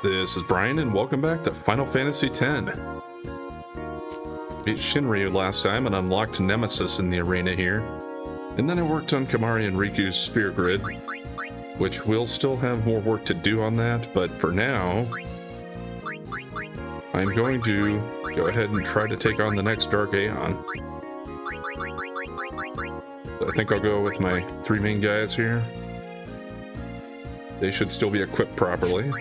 This is Brian, and welcome back to Final Fantasy X. Beat Shinryu last time and unlocked Nemesis in the arena here. And then I worked on Kamari and Riku's Sphere Grid, which we'll still have more work to do on that, but for now, I'm going to go ahead and try to take on the next Dark Aeon. So I think I'll go with my three main guys here. They should still be equipped properly.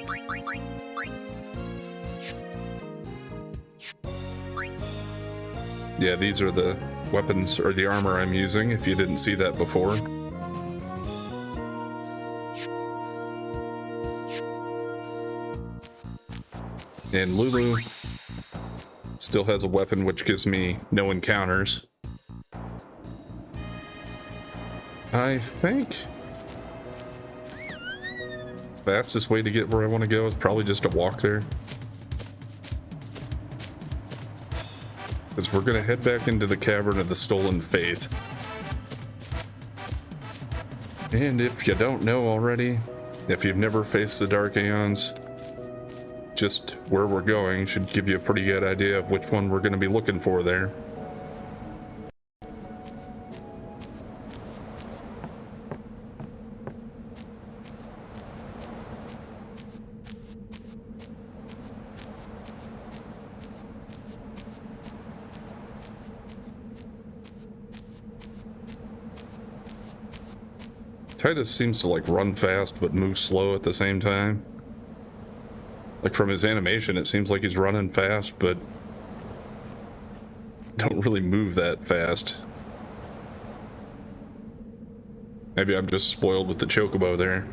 Yeah, these are the weapons or the armor I'm using, if you didn't see that before. And Lulu still has a weapon which gives me no encounters. I think fastest way to get where I want to go is probably just to walk there. Because we're going to head back into the Cavern of the Stolen Faith. And if you don't know already, if you've never faced the Dark Aeons, just where we're going should give you a pretty good idea of which one we're going to be looking for there. Titus seems to like run fast but move slow at the same time. Like from his animation, it seems like he's running fast, but don't really move that fast. Maybe I'm just spoiled with the chocobo there.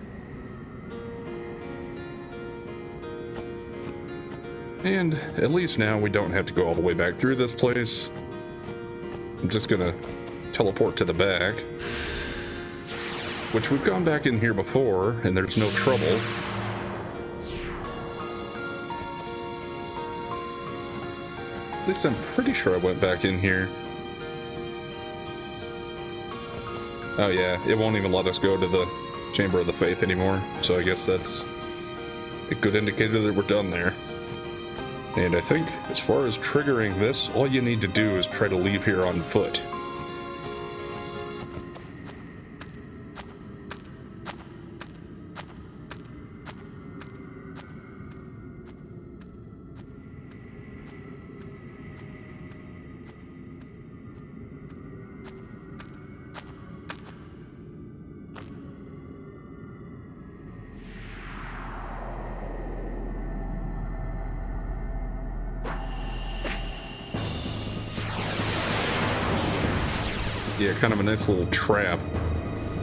And at least now we don't have to go all the way back through this place. I'm just gonna teleport to the back. Which we've gone back in here before, and there's no trouble. At least I'm pretty sure I went back in here. Oh yeah, it won't even let us go to the Chamber of the Faith anymore, so I guess that's a good indicator that we're done there. And I think, as far as triggering this, all you need to do is try to leave here on foot. Yeah, kind of a nice little trap.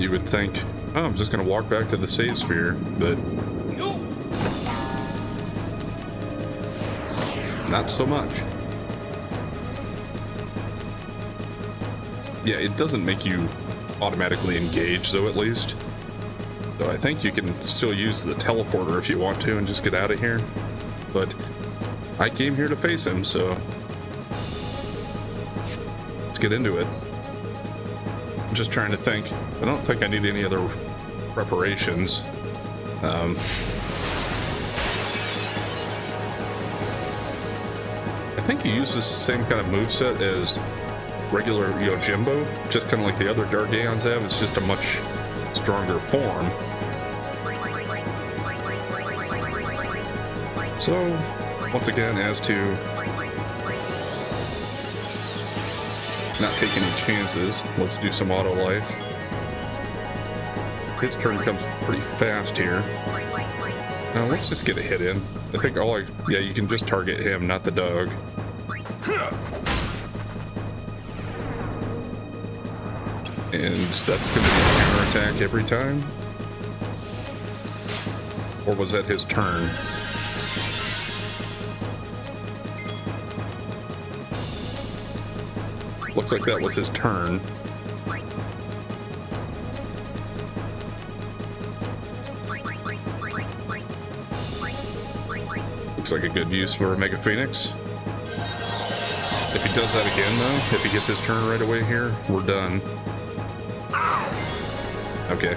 You would think, oh, I'm just going to walk back to the save sphere, but not so much. Yeah, it doesn't make you automatically engage, though, at least. So I think you can still use the teleporter if you want to and just get out of here. But I came here to face him, so let's get into it. I'm just trying to think. I don't think I need any other preparations. I think he uses the same kind of moveset as regular Yojimbo, just kind of like the other Dark Aeons have. It's just a much stronger form. So, once again, as to not take any chances, let's do some auto life. His turn comes pretty fast here. Let's just get a hit in. I think yeah, you can just target him, not the dog. And that's going to be a counterattack every time. Or was that his turn? Looks like that was his turn. Looks like a good use for Mega Phoenix. If he does that again, though, if he gets his turn right away here, we're done. Okay.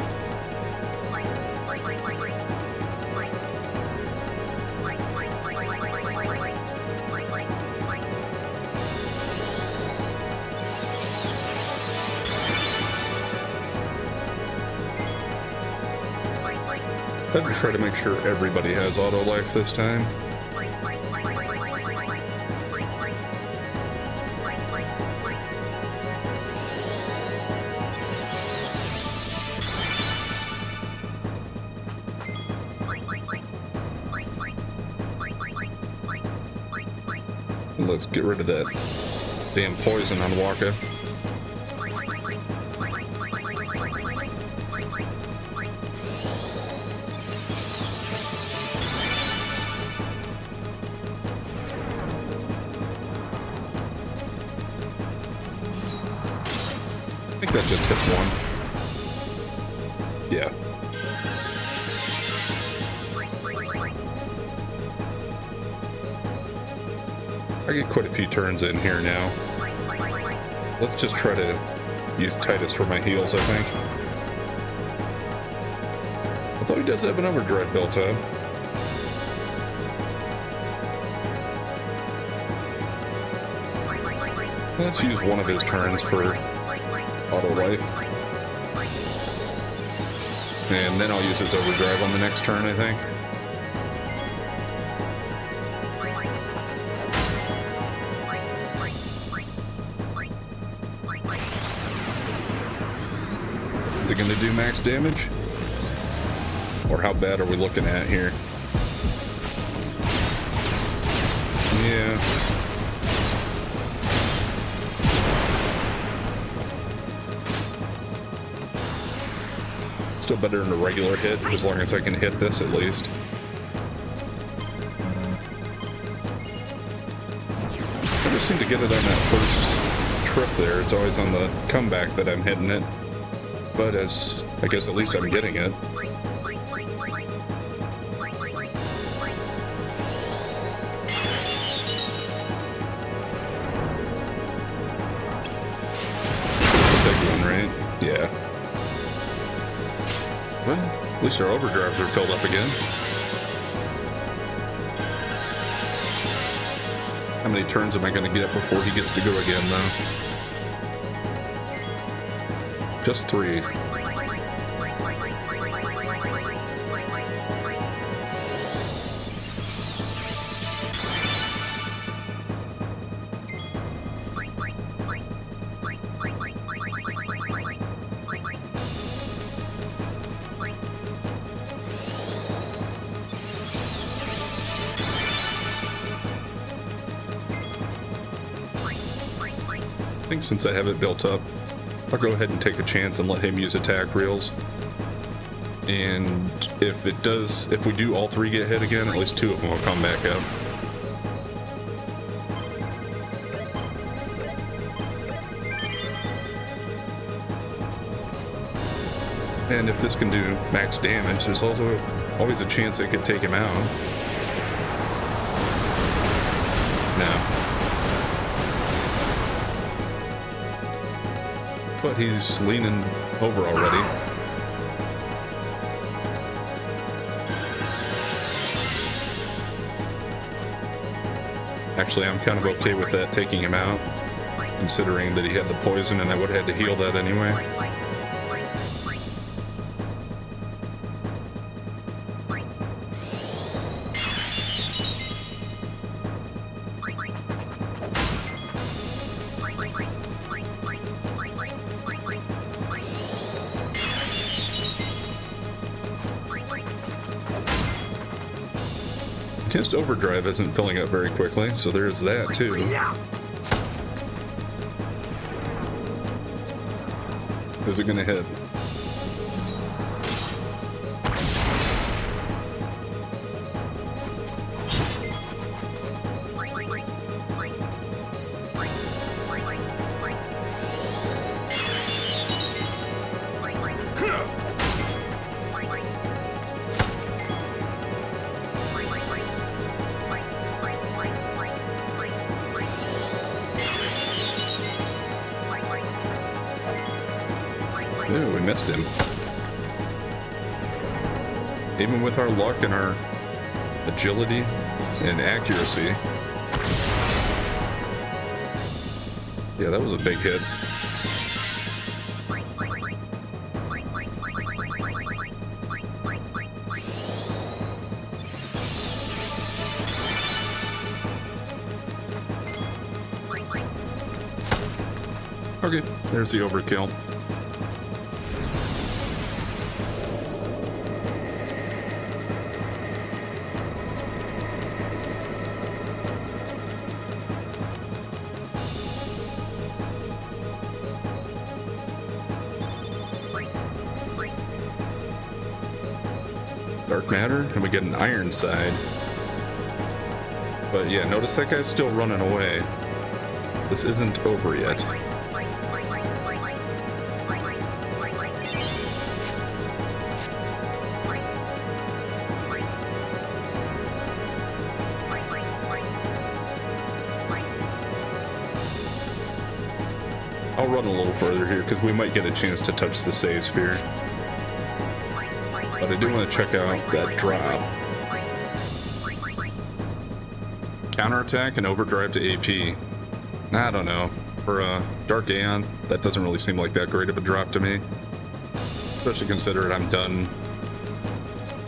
Better try to make sure everybody has auto life this time. Let's get rid of that damn poison on Waka. I think that just hits one. Yeah. I get quite a few turns in here now. Let's just try to use Titus for my heals, I think. Although he does have an overdrive built up. Let's use one of his turns for auto life. And then I'll use his overdrive on the next turn, I think. Is it going to do max damage? Or how bad are we looking at here? Yeah. Still better than a regular hit, as long as I can hit this at least. Never seem to get it on that first trip there. It's always on the comeback that I'm hitting it. But as I guess at least I'm getting it. Big one, right? Yeah. Well, at least our overdrives are filled up again. How many turns am I going to get before he gets to go again, though? Just 3. I think since I have it built up, I'll go ahead and take a chance and let him use attack reels. And if we do all 3 get hit again, at least 2 of them will come back up. And if this can do max damage, there's also always a chance it could take him out. No. But he's leaning over already. Actually, I'm kind of okay with that taking him out, considering that he had the poison and I would have had to heal that anyway. Just overdrive isn't filling up very quickly, so there's that too. Who's it gonna hit? Ooh, we missed him. Even with our luck and our agility and accuracy. Yeah, that was a big hit. Okay, there's the overkill. Dark matter, and we get an iron side. But yeah, notice that guy's still running away. This isn't over yet. I'll run a little further here because we might get a chance to touch the save sphere. But I do want to check out that drop. Counterattack and overdrive to AP. I don't know. For Dark Aeon, that doesn't really seem like that great of a drop to me. Especially considering I'm done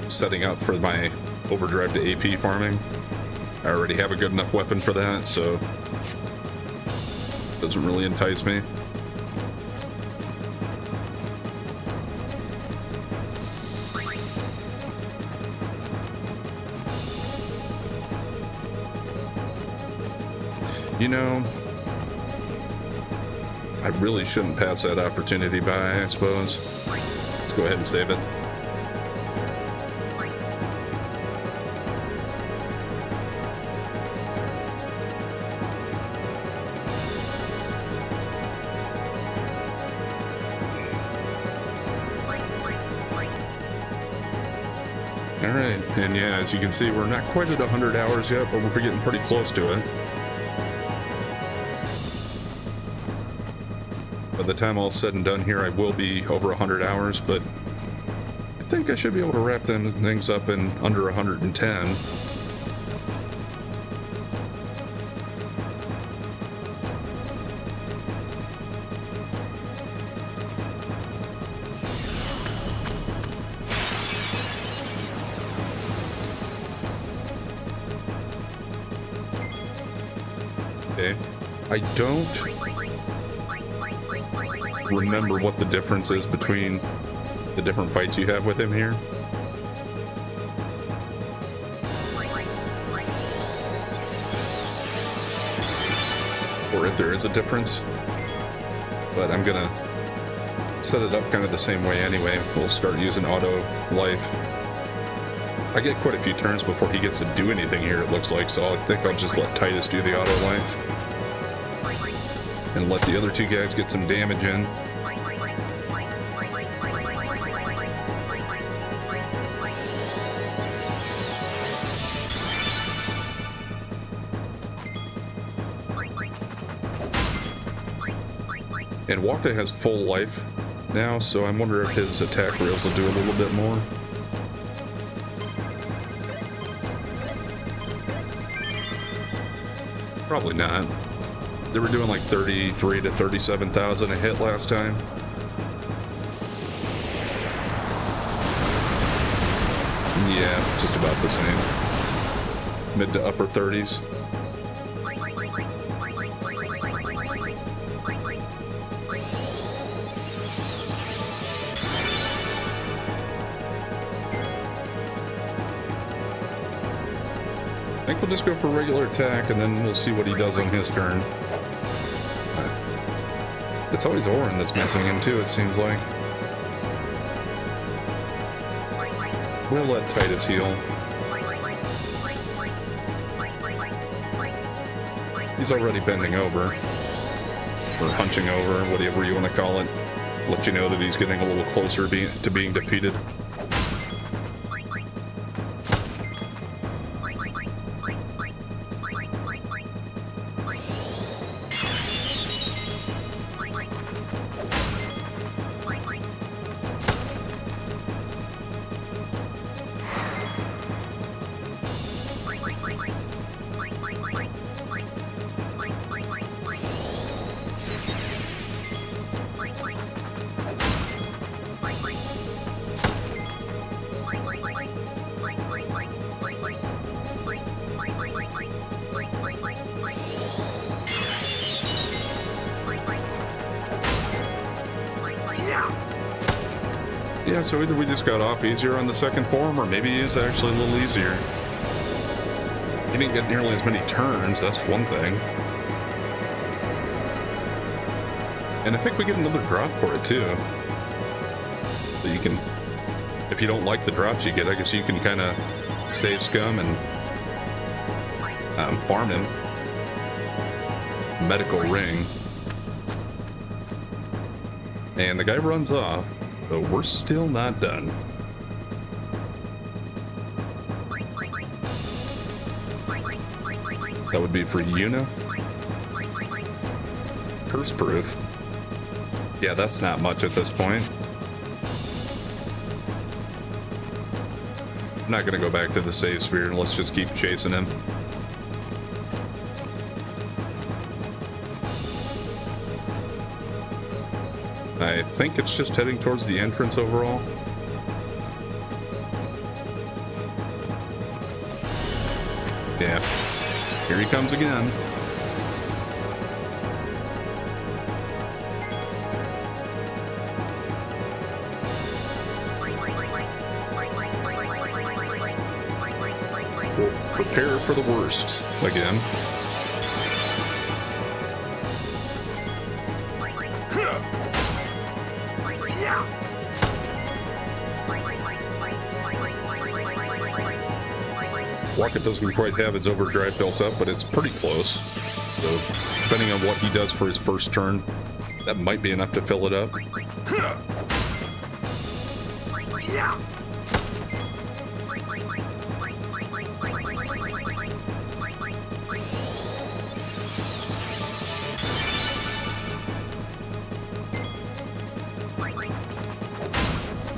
setting up for my overdrive to AP farming. I already have a good enough weapon for that, so it doesn't really entice me. You know, I really shouldn't pass that opportunity by, I suppose. Let's go ahead and save it. Alright, and yeah, as you can see, we're not quite at 100 hours yet, but we're getting pretty close to it. By the time all's said and done here, I will be over 100 hours, but I think I should be able to wrap them things up in under 110. Okay, I don't remember what the difference is between the different fights you have with him here. Or if there is a difference. But I'm gonna set it up kind of the same way anyway. We'll start using auto life. I get quite a few turns before he gets to do anything here, it looks like, so I think I'll just let Titus do the auto life. And let the other two guys get some damage in. And Waka has full life now, so I wonder if his attack rails will do a little bit more. Probably not. They were doing like 33 to 37,000 a hit last time. Yeah, just about the same. Mid to upper 30s. I think we'll just go for regular attack and then we'll see what he does on his turn. It's always Orin that's messing him too, it seems like. We'll let Titus heal. He's already bending over. Or hunching over, whatever you want to call it. Let you know that he's getting a little closer to being defeated. so either we just got off easier on the second form, or maybe it is actually a little easier. He didn't get nearly as many turns, that's one thing. And I think we get another drop for it too. So you can, if you don't like the drops you get, I guess you can kind of save scum and farm him. Medical ring. And the guy runs off, but we're still not done. That would be for Yuna. Curse proof. Yeah, that's not much at this point. I'm not gonna go back to the save sphere, and let's just keep chasing him. I think it's just heading towards the entrance overall. Yeah, here he comes again. We'll prepare for the worst again. Rocket doesn't quite have his overdrive built up, but it's pretty close. So, depending on what he does for his first turn, that might be enough to fill it up.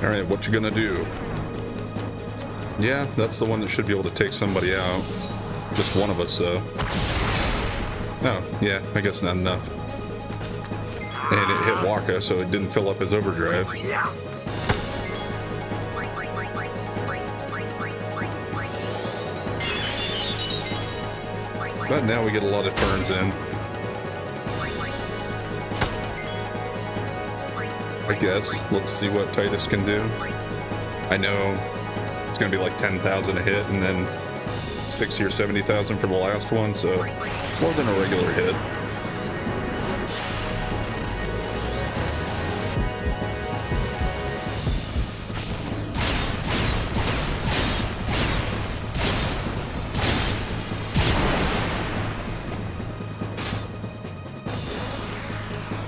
Alright, what you gonna do? Yeah, that's the one that should be able to take somebody out. Just one of us, though. Oh, yeah, I guess not enough. And it hit Waka, so it didn't fill up his overdrive. But now we get a lot of turns in. I guess. Let's see what Titus can do. I know it's going to be like 10,000 a hit, and then 60 or 70,000 for the last one, so more than a regular hit.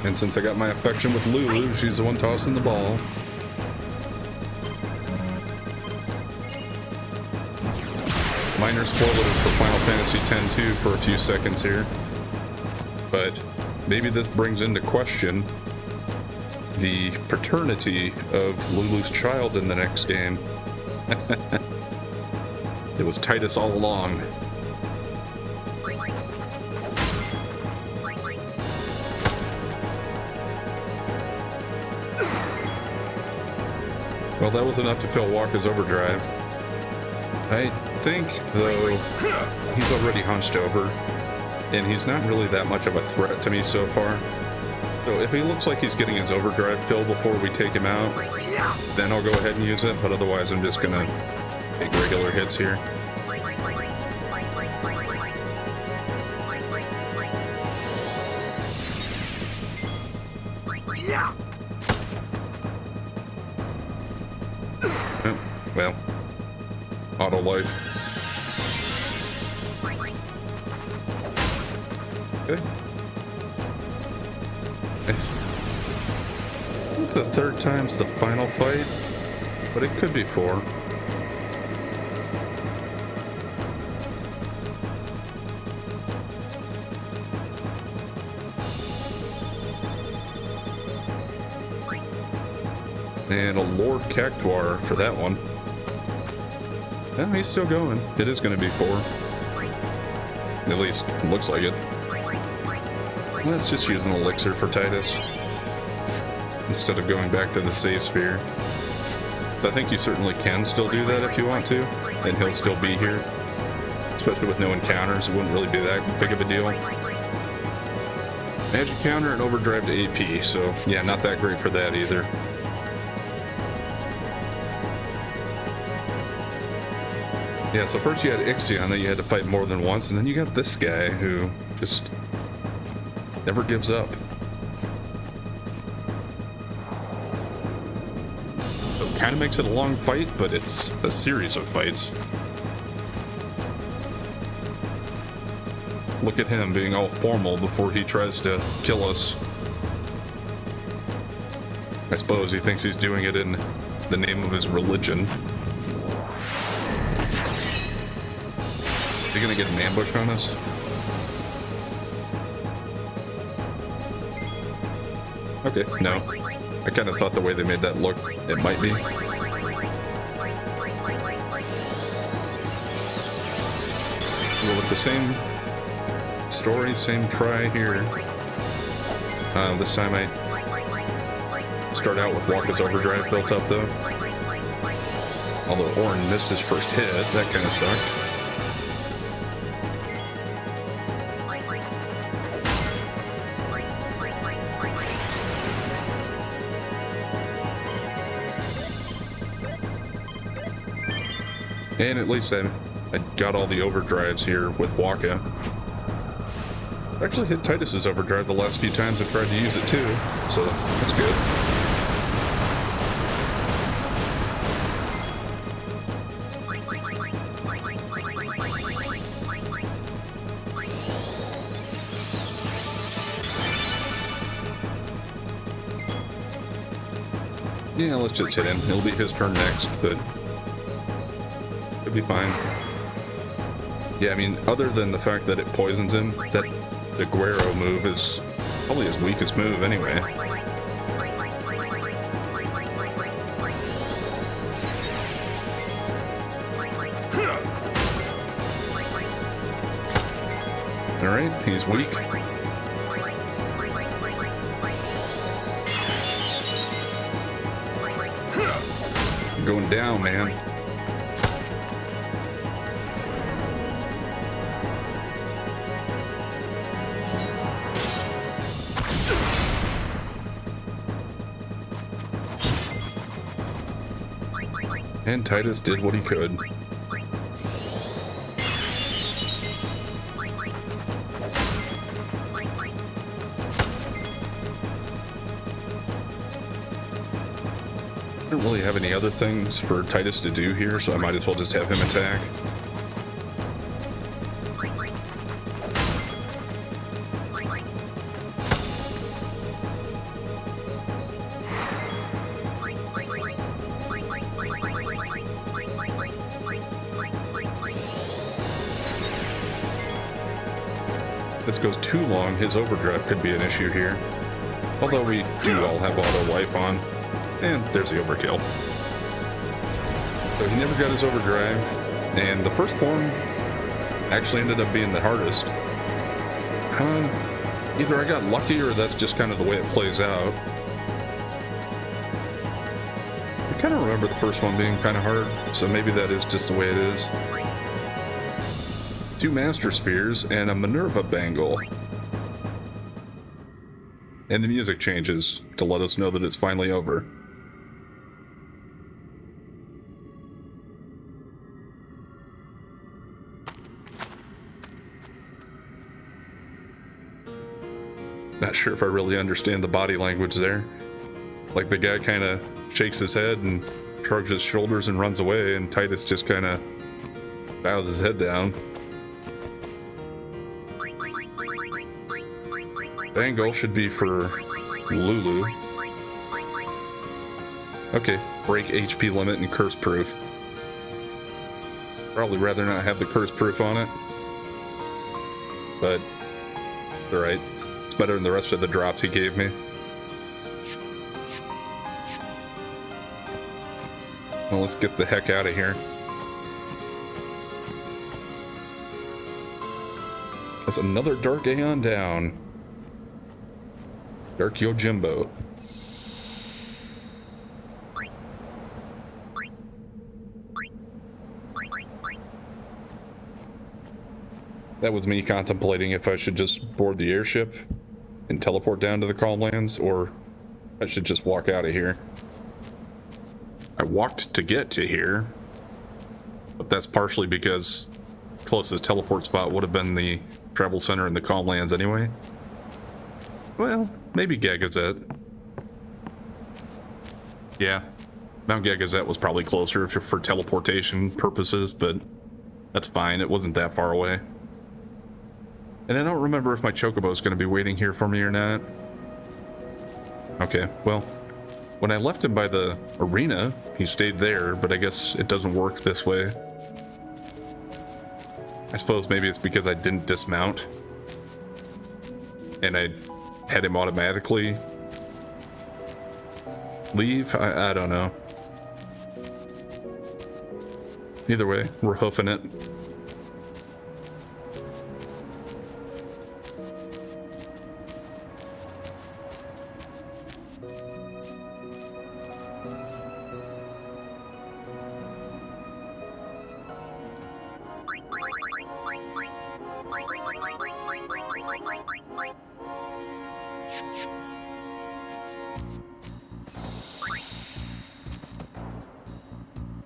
And since I got my affection with Lulu, she's the one tossing the ball. Minor spoilers for Final Fantasy X-2 for a few seconds here. But maybe this brings into question the paternity of Lulu's child in the next game. It was Titus all along. Well, that was enough to fill Walker's overdrive. I think, though, he's already hunched over, and he's not really that much of a threat to me so far. So if he looks like he's getting his overdrive pill before we take him out, then I'll go ahead and use it, but otherwise I'm just gonna take regular hits here. Well, auto life. Okay. I think the third time's the final fight, but it could be 4. And a Lord Cactuar for that one. Yeah, he's still going. It is going to be 4. At least, it looks like it. Let's just use an elixir for Titus, instead of going back to the save sphere. So I think you certainly can still do that if you want to, and he'll still be here. Especially with no encounters, it wouldn't really be that big of a deal. Magic counter and overdrive to AP, so yeah, not that great for that either. Yeah, so first you had Ixion that you had to fight more than once, and then you got this guy who just never gives up. So it kind of makes it a long fight, but it's a series of fights. Look at him being all formal before he tries to kill us. I suppose he thinks he's doing it in the name of his religion. Is he gonna get an ambush on us? Okay, no. I kind of thought the way they made that look, it might be. Well, with the same story, same try here. This time I start out with Waka's overdrive built up though. Although Orin missed his first hit, that kind of sucked. And at least I got all the overdrives here with Waka. I actually hit Titus's overdrive the last few times I tried to use it too, so that's good. Yeah, let's just hit him. It'll be his turn next, but it'll be fine. Yeah, I mean, other than the fact that it poisons him, that the Guero move is probably his weakest move anyway. Alright, he's weak. Going down, man. And Titus did what he could. I don't really have any other things for Titus to do here, so I might as well just have him attack. If this goes too long, his overdrive could be an issue here. Although we do all have auto life on. And there's the overkill. So he never got his overdrive, and the first form actually ended up being the hardest. Either I got lucky or that's just kind of the way it plays out. I kind of remember the first one being kind of hard, so maybe that is just the way it is. 2 Master Spheres and a Minerva Bangle. And the music changes to let us know that it's finally over. Not sure if I really understand the body language there. Like the guy kind of shakes his head and shrugs his shoulders and runs away, and Titus just kind of bows his head down. Bangle should be for Lulu. Okay, break HP limit and curse proof. Probably rather not have the curse proof on it. But, alright. It's better than the rest of the drops he gave me. Well, let's get the heck out of here. That's another Dark Aeon down. Dark Yojimbo. That was me contemplating if I should just board the airship and teleport down to the Calm Lands, or I should just walk out of here. I walked to get to here, But that's partially because closest teleport spot would have been the travel center in the Calm Lands anyway. Well, maybe Gagazet. Yeah, Mount Gagazet was probably closer for teleportation purposes, but that's fine. It wasn't that far away. And I don't remember if my Chocobo is going to be waiting here for me or not. Okay, well, when I left him by the arena, he stayed there, but I guess it doesn't work this way. I suppose maybe it's because I didn't dismount and I had him automatically leave. I don't know. Either way, we're hoofing it.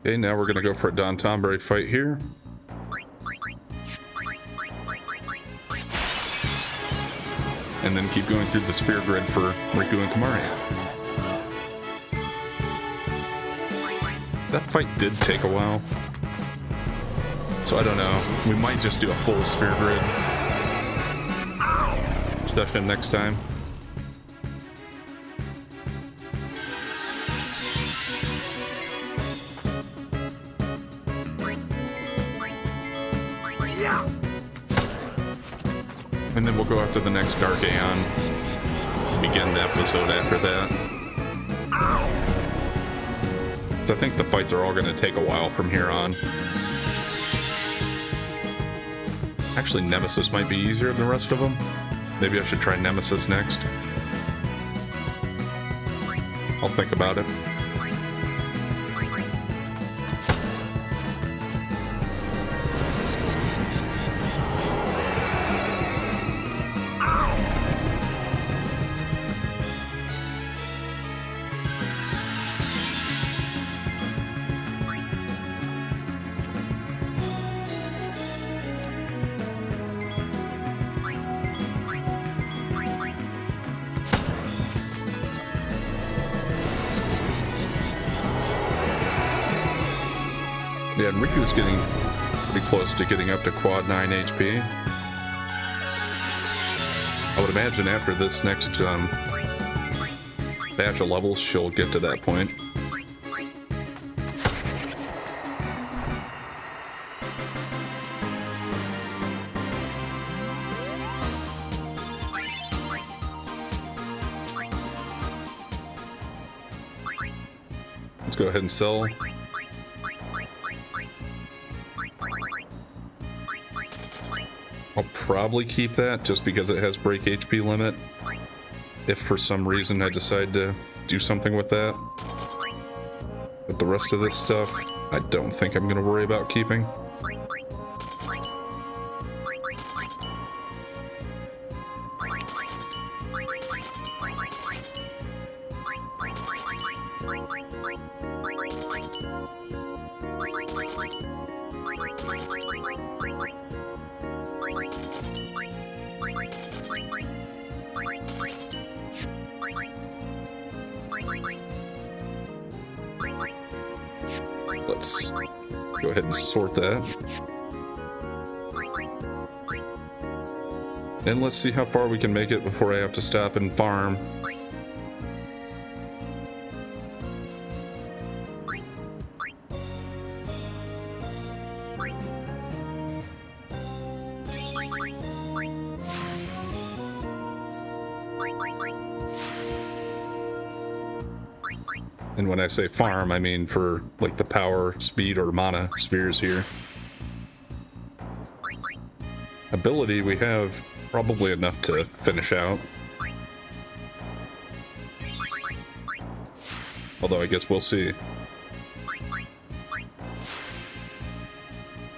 Okay, now we're gonna go for a Don Tomberry fight here. And then keep going through the sphere grid for Riku and Kamaria. That fight did take a while. So I don't know. We might just do a full sphere grid session next time. And then we'll go after the next Dark Aeon. Begin the episode after that. So I think the fights are all going to take a while from here on. Actually, Nemesis might be easier than the rest of them. Maybe I should try Nemesis next. I'll think about it. Yeah, and Riku's getting pretty close to getting up to quad 9 HP. I would imagine after this next batch of levels, she'll get to that point. Let's go ahead and sell. I'll probably keep that just because it has break HP limit. If for some reason I decide to do something with that. But the rest of this stuff, I don't think I'm going to worry about keeping. Let's go ahead and sort that. And let's see how far we can make it before I have to stop and farm. And when I say farm, I mean for like the power, speed, or mana spheres here. Ability, we have probably enough to finish out. Although I guess we'll see.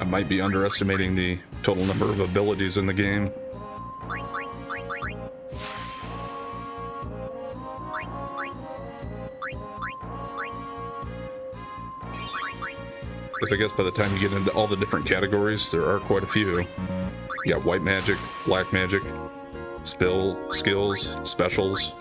I might be underestimating the total number of abilities in the game. Because I guess by the time you get into all the different categories, there are quite a few. You got white magic, black magic, skills, specials.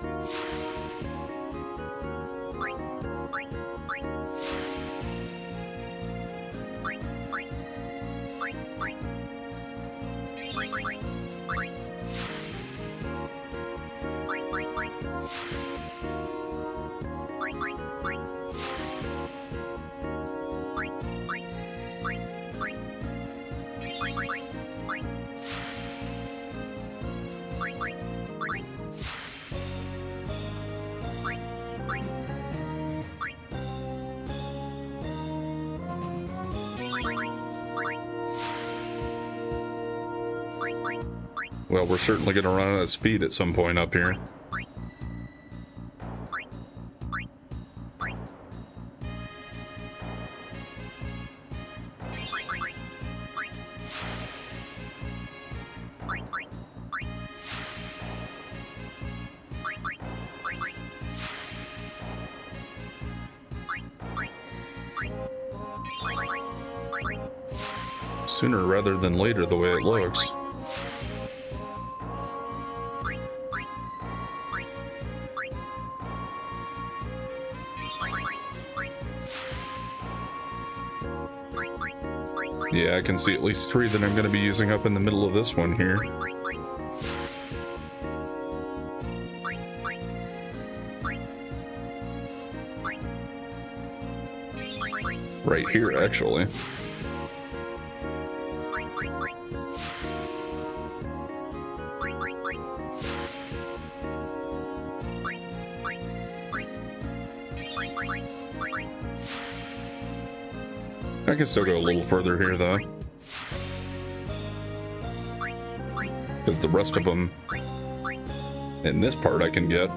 Well, we're certainly going to run out of speed at some point up here. Sooner rather than later, the way it looks. Yeah, I can see at least 3 that I'm going to be using up in the middle of this one here. Right here, actually. I can still go a little further here, though. Because the rest of them in this part I can get.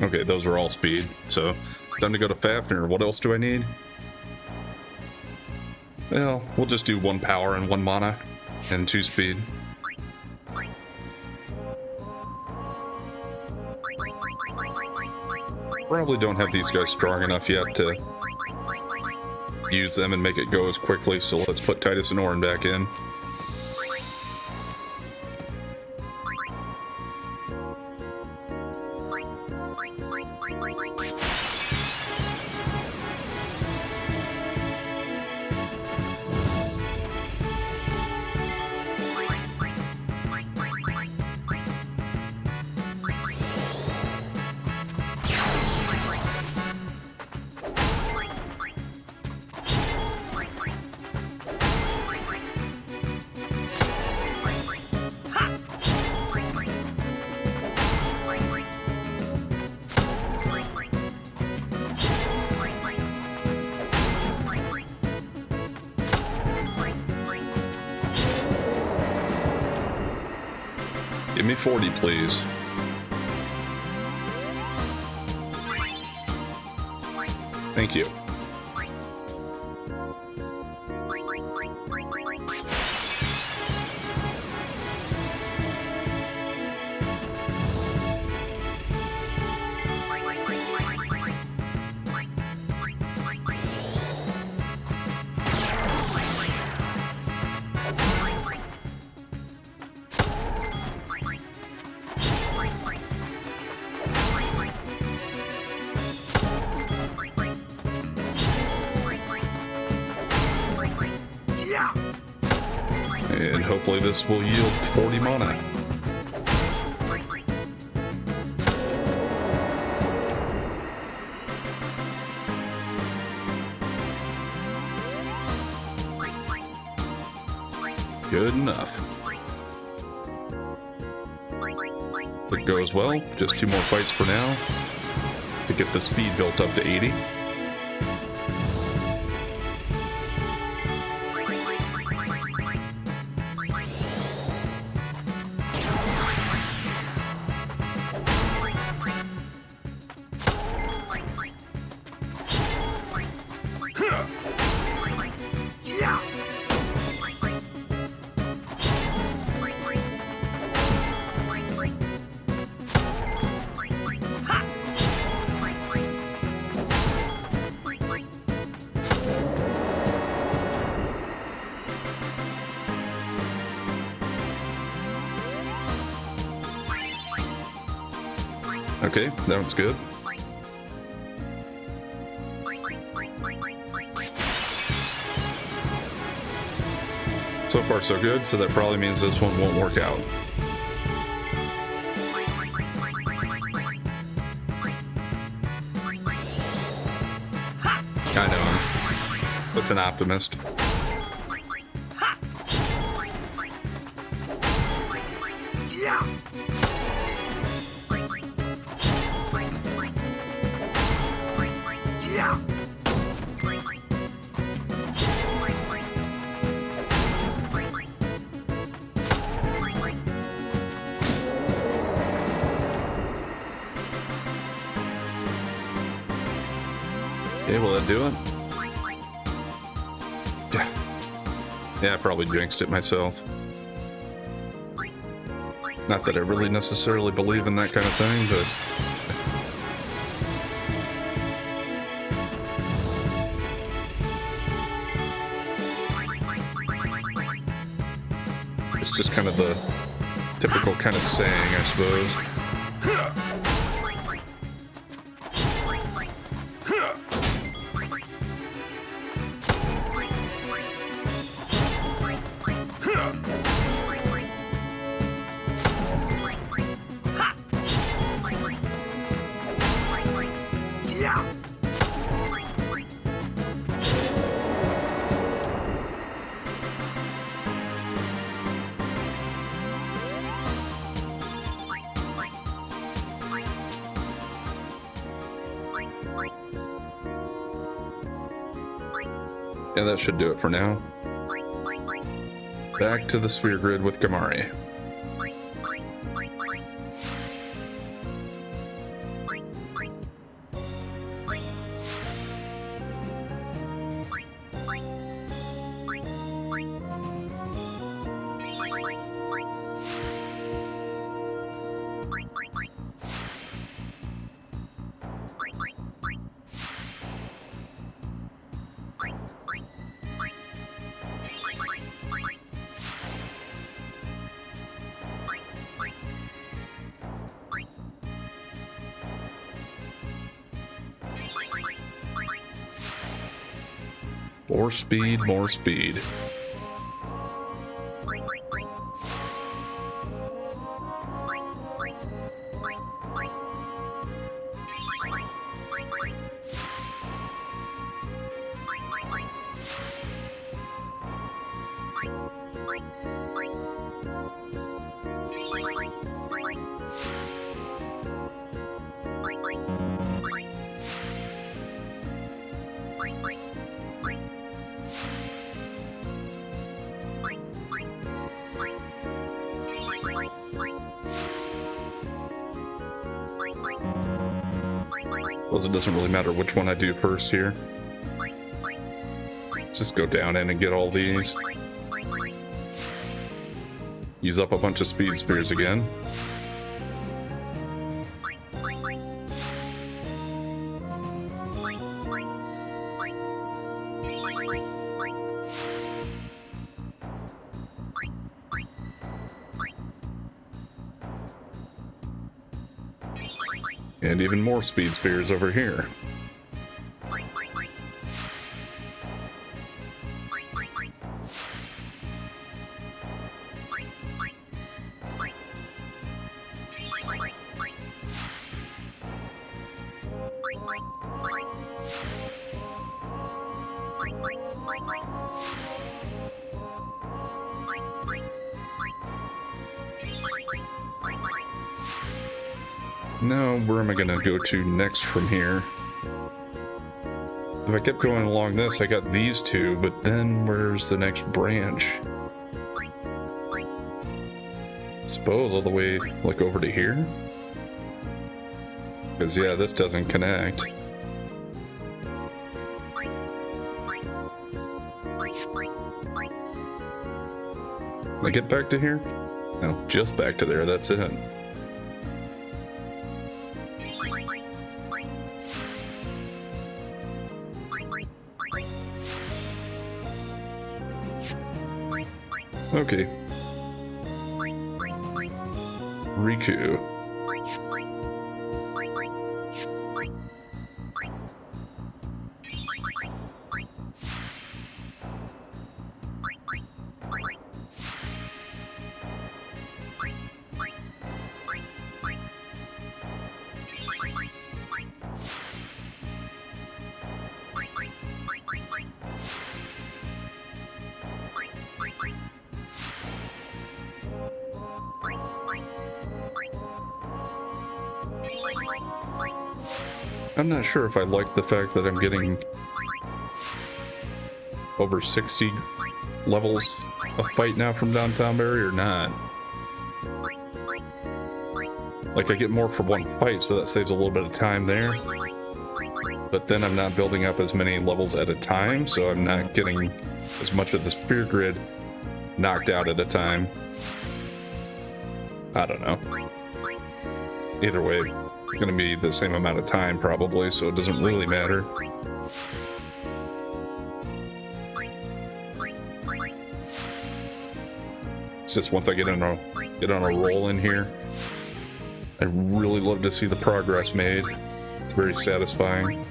Okay, those are all speed, so time to go to Fafnir. What else do I need? Well, we'll just do 1 power and 1 mana and 2 speed. Probably don't have these guys strong enough yet to use them and make it go as quickly, so let's put Titus and Orin back in. Give me 40, please. Thank you. And hopefully this will yield 40 mana. Good enough. If it goes well, just 2 more fights for now to get the speed built up to 80. Okay, that one's good. So far so good, so that probably means this one won't work out. I know, I'm such an optimist. Okay, will that do it? Yeah, I probably jinxed it myself. Not that I really necessarily believe in that kind of thing, but... it's just kind of the typical kind of saying, I suppose. Yeah, that should do it for now. Back to the sphere grid with Gamari. More speed, more speed. Well, it doesn't really matter which one I do first here. Let's just go down in and get all these. Use up a bunch of speed spears again. And even more speed spears over here. Now, where am I gonna go to next from here? If I kept going along this, I got these two, but then where's the next branch? I suppose all the way, like, over to here? Because, yeah, this doesn't connect. Can I get back to here? No, just back to there, that's it. Okay. Riku. I'm not sure if I like the fact that I'm getting over 60 levels of fight now from Downtown Barry or not. Like, I get more for one fight, so that saves a little bit of time there. But then I'm not building up as many levels at a time, so I'm not getting as much of the spear grid knocked out at a time. I don't know. Either way, it's going to be the same amount of time probably, so it doesn't really matter. It's just once I get on a roll in here, I really love to see the progress made. It's very satisfying.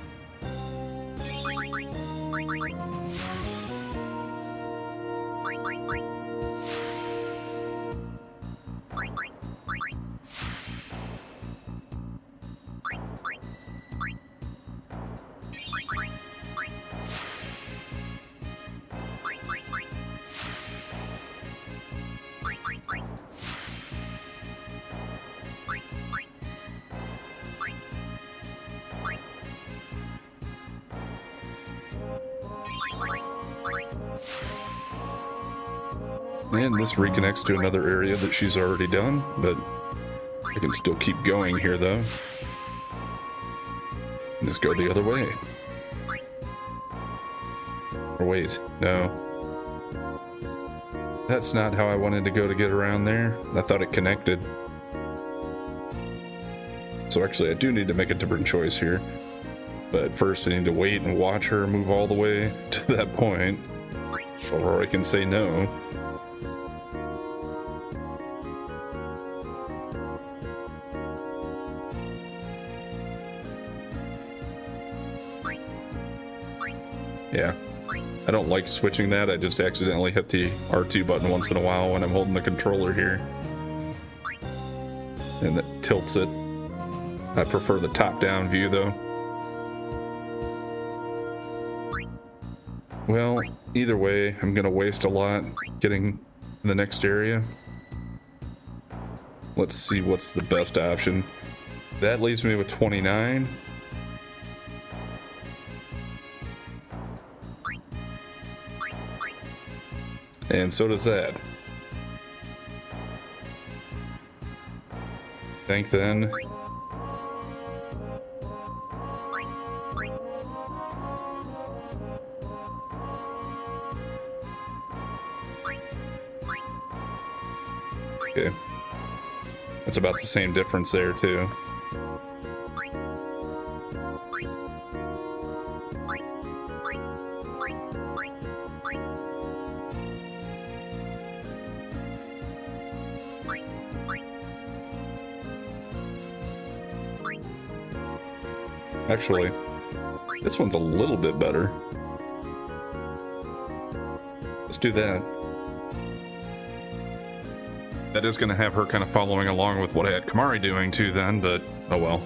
And this reconnects to another area that she's already done, but I can still keep going here though. Just go the other way. Or wait, no. That's not how I wanted to go to get around there. I thought it connected. So actually I do need to make a different choice here. But first I need to wait and watch her move all the way to that point. Or I can say no. Yeah, I don't like switching that. I just accidentally hit the R2 button once in a while when I'm holding the controller here. And it tilts it. I prefer the top-down view though. Well, either way, I'm gonna waste a lot getting in the next area. Let's see what's the best option. That leaves me with 29. And so does that. Think then. Okay. That's about the same difference there too. Actually, this one's a little bit better. Let's do that. That is going to have her kind of following along with what I had Kamari doing too then, but oh well.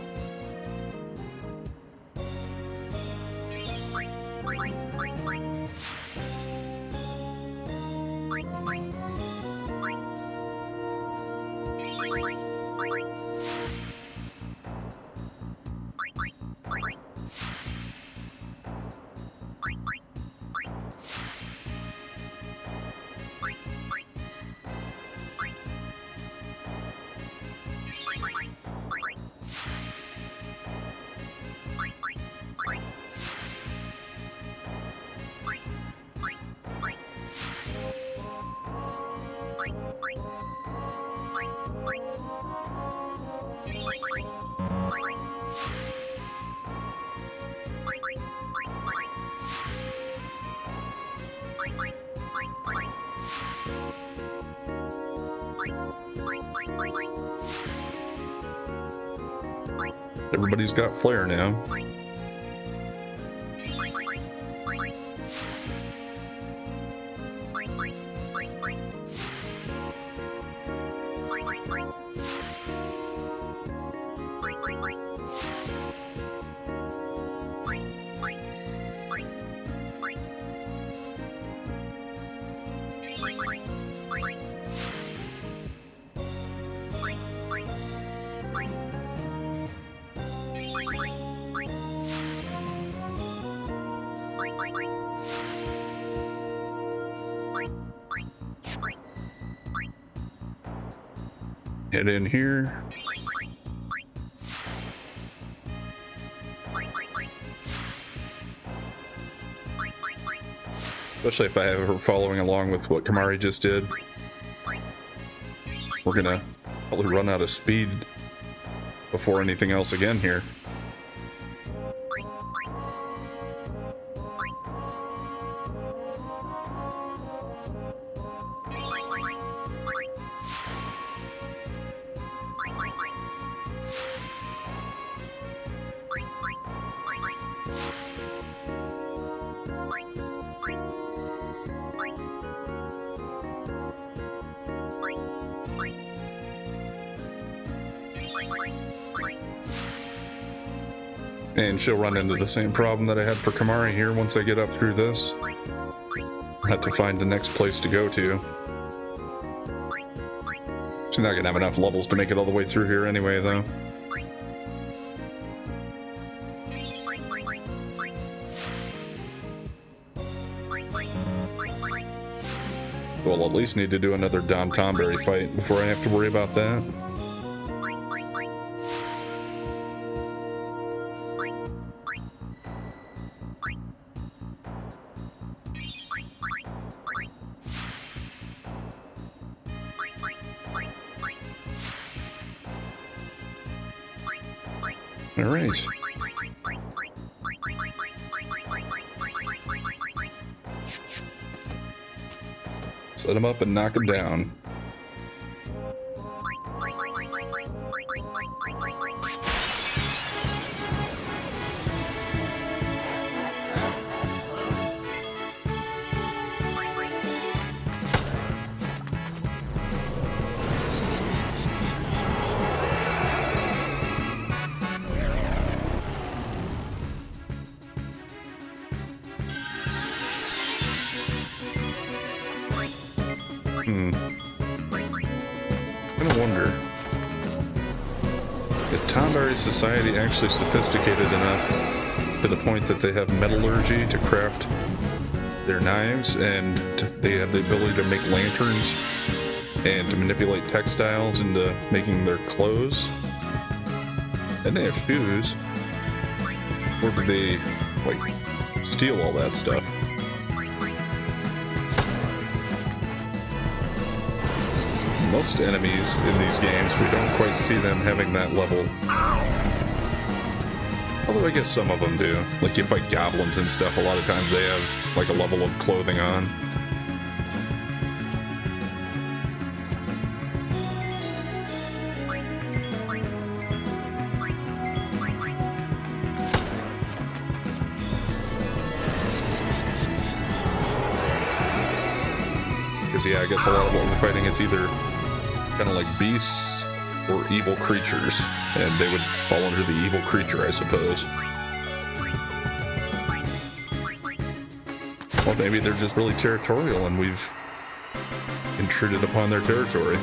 Everybody's got flair now. Head in here. Especially if I have her following along with what Kamari just did. We're gonna probably run out of speed before anything else again here. And she'll run into the same problem that I had for Kamari here once I get up through this. I have to find the next place to go to. She's not gonna have enough levels to make it all the way through here anyway, though. We'll at least need to do another Dom Tomberry fight before I have to worry about that. All right. Set him up and knock him down. I wonder, is Tomberry's society actually sophisticated enough to the point that they have metallurgy to craft their knives, and they have the ability to make lanterns and to manipulate textiles into making their clothes? And they have shoes. Or do they, like, steal all that stuff? Most enemies in these games, we don't quite see them having that level. Although I guess some of them do. Like you fight goblins and stuff, a lot of times they have like a level of clothing on. Because yeah, I guess a lot of what we're fighting, it's either kind of like beasts or evil creatures, and they would fall under the evil creature, I suppose. Well, maybe they're just really territorial and we've intruded upon their territory.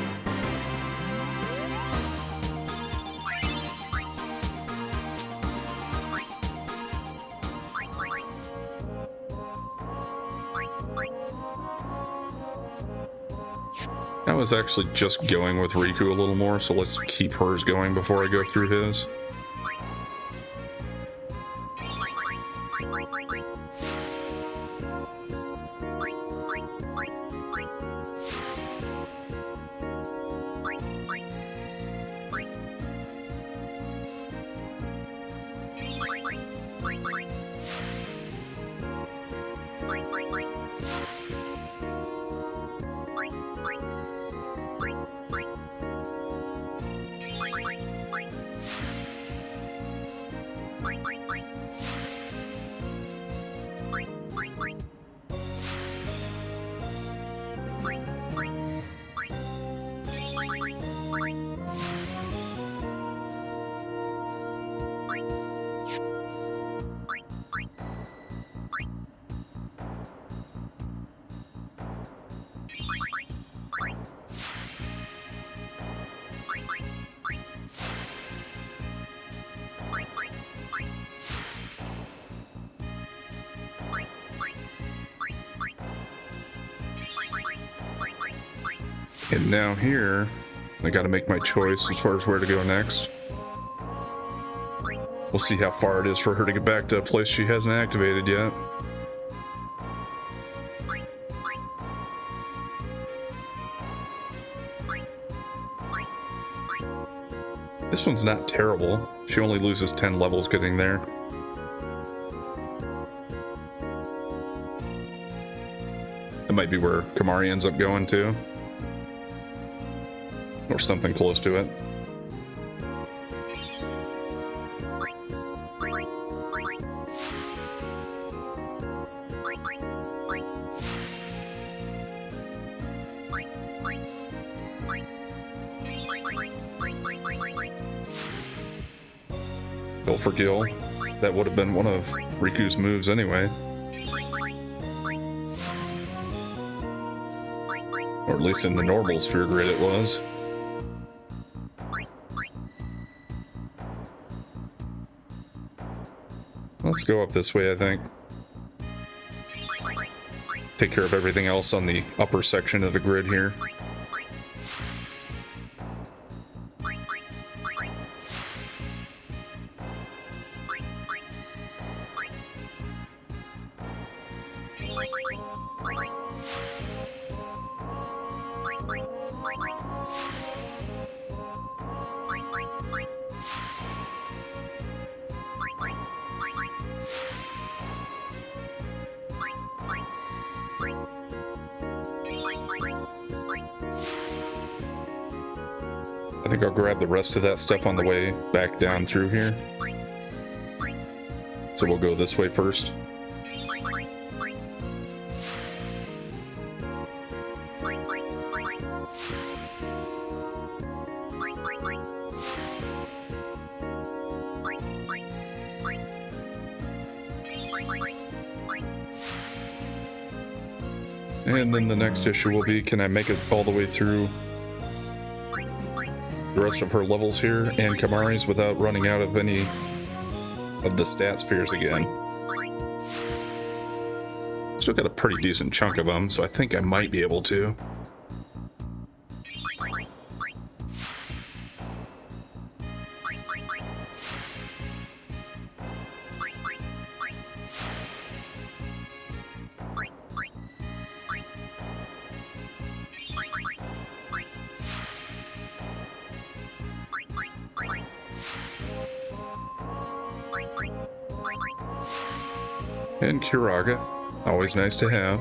I was actually just going with Riku a little more, so let's keep hers going before I go through his. And now here, I gotta make my choice as far as where to go next. We'll see how far it is for her to get back to a place she hasn't activated yet. This one's not terrible. She only loses 10 levels getting there. That might be where Kamari ends up going to. Or something close to it. Go for Gil. That would have been one of Riku's moves anyway. Or at least in the normal sphere grid it was. Let's go up this way, I think. Take care of everything else on the upper section of the grid here. I think I'll grab the rest of that stuff on the way back down through here. So we'll go this way first. And then the next issue will be, can I make it all the way through the rest of her levels here and Kamari's without running out of any of the stat spheres again? Still got a pretty decent chunk of them, so I think I might be able to. And Kiraga, always nice to have.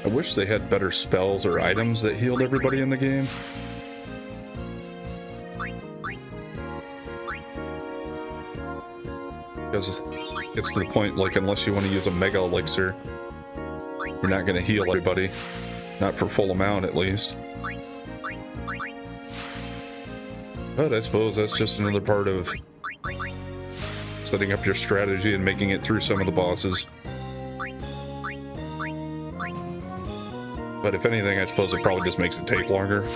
I wish they had better spells or items that healed everybody in the game. Because it's to the point, like, unless you want to use a mega elixir, you're not going to heal everybody. Not for full amount, at least. But I suppose that's just another part of setting up your strategy and making it through some of the bosses. But if anything, I suppose it probably just makes it take longer.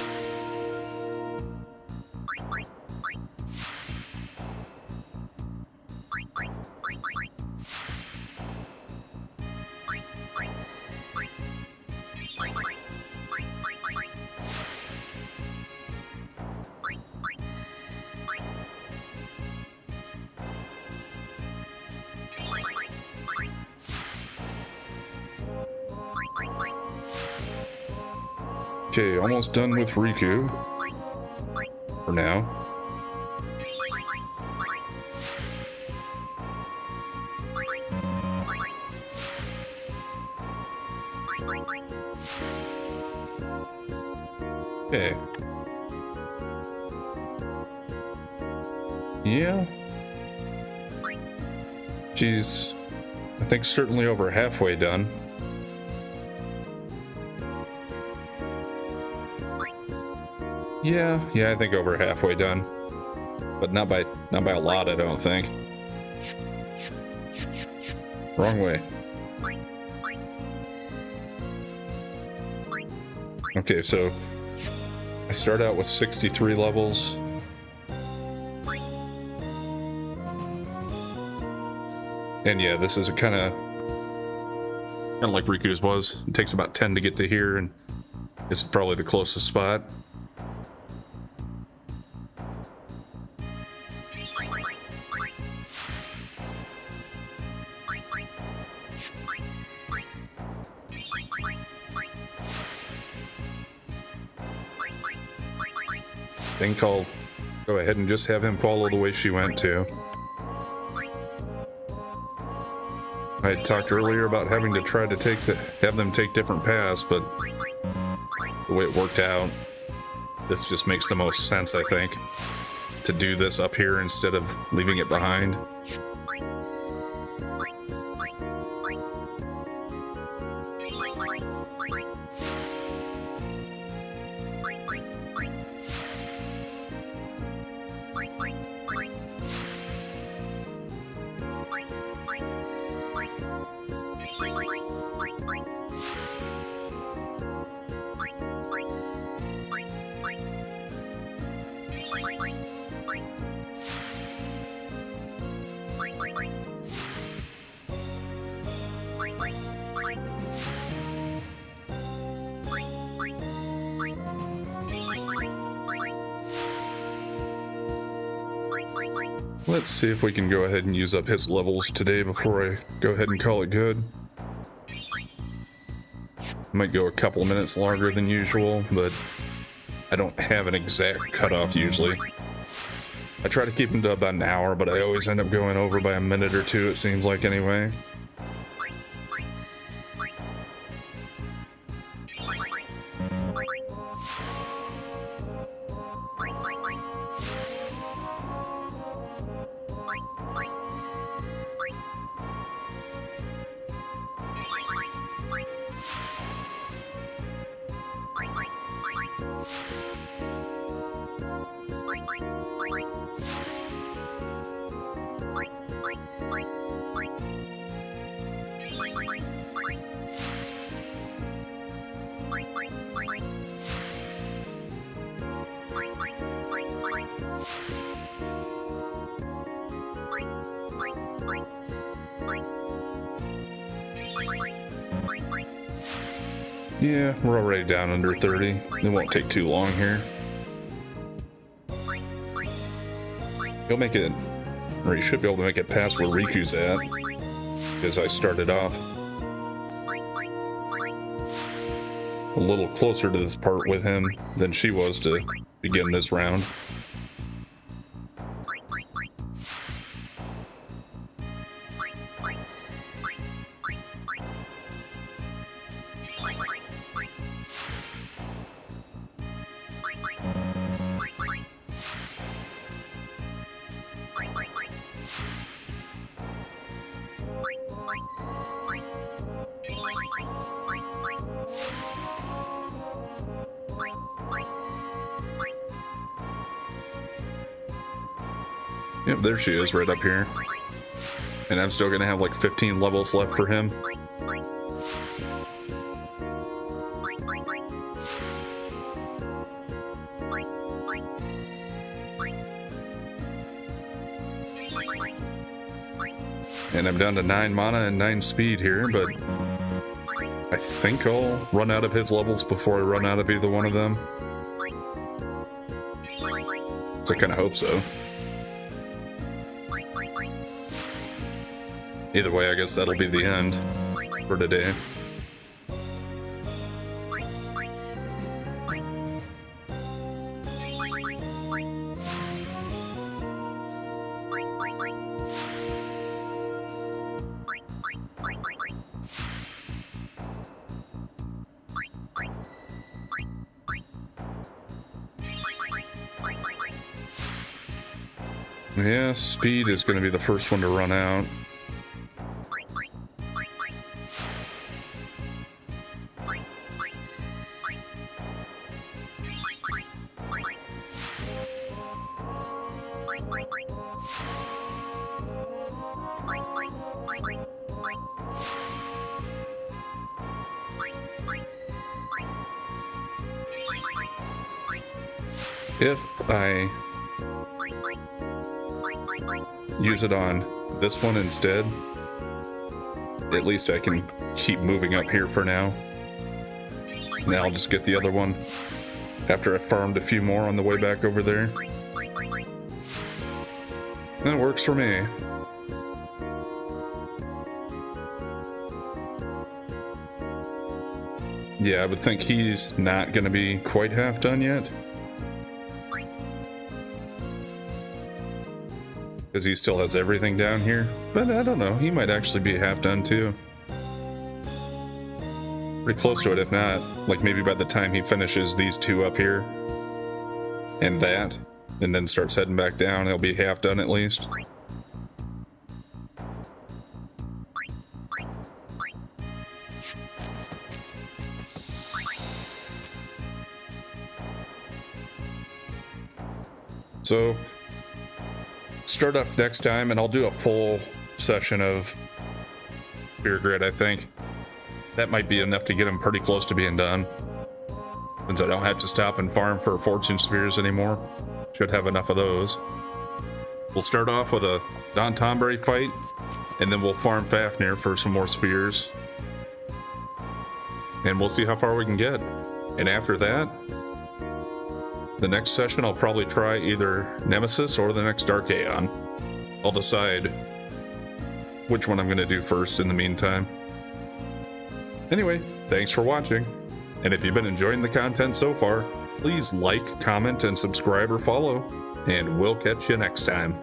Okay, almost done with Riku. For now. Okay. Yeah. She's, I think, certainly over halfway done. Yeah, I think over halfway done, but not by a lot, I don't think. Wrong way. Okay, so I start out with 63 levels. And yeah, this is kind of like Riku's was. It takes about 10 to get to here, and it's probably the closest spot. I think I'll go ahead and just have him follow the way she went to. I had talked earlier about having to try to have them take different paths, but the way it worked out, this just makes the most sense, I think, to do this up here instead of leaving it behind. Let's see if we can go ahead and use up his levels today before I go ahead and call it good. Might go a couple of minutes longer than usual, but I don't have an exact cutoff usually. I try to keep them to about an hour, but I always end up going over by a minute or two, it seems like anyway. Yeah, we're already down under 30. It won't take too long here. He'll make it, or he should be able to make it past where Riku's at, because I started off a little closer to this part with him than she was to begin this round. Yep, there she is right up here. And I'm still gonna have like 15 levels left for him. And I'm down to 9 mana and 9 speed here, but I think I'll run out of his levels before I run out of either one of them. So I kind of hope so. Either way, I guess that'll be the end for today. Yeah, speed is going to be the first one to run out. if I use it on this one instead, at least I can keep moving up here for now. Now I'll just get the other one after I farmed a few more on the way back over there. That works for me. Yeah, I would think he's not going to be quite half done yet. Because he still has everything down here. But I don't know, he might actually be half done too. Pretty close to it, if not, like maybe by the time he finishes these two up here. And that, and then starts heading back down, he'll be half done at least. So, start up next time, and I'll do a full session of Spear Grid, I think. That might be enough to get him pretty close to being done. Since I don't have to stop and farm for Fortune Spheres anymore. Should have enough of those. We'll start off with a Don Tomberry fight, and then we'll farm Fafnir for some more spheres. And we'll see how far we can get. And after that, the next session I'll probably try either Nemesis or the next Dark Aeon. I'll decide which one I'm going to do first in the meantime. Anyway, thanks for watching. And if you've been enjoying the content so far, please like, comment, and subscribe or follow. And we'll catch you next time.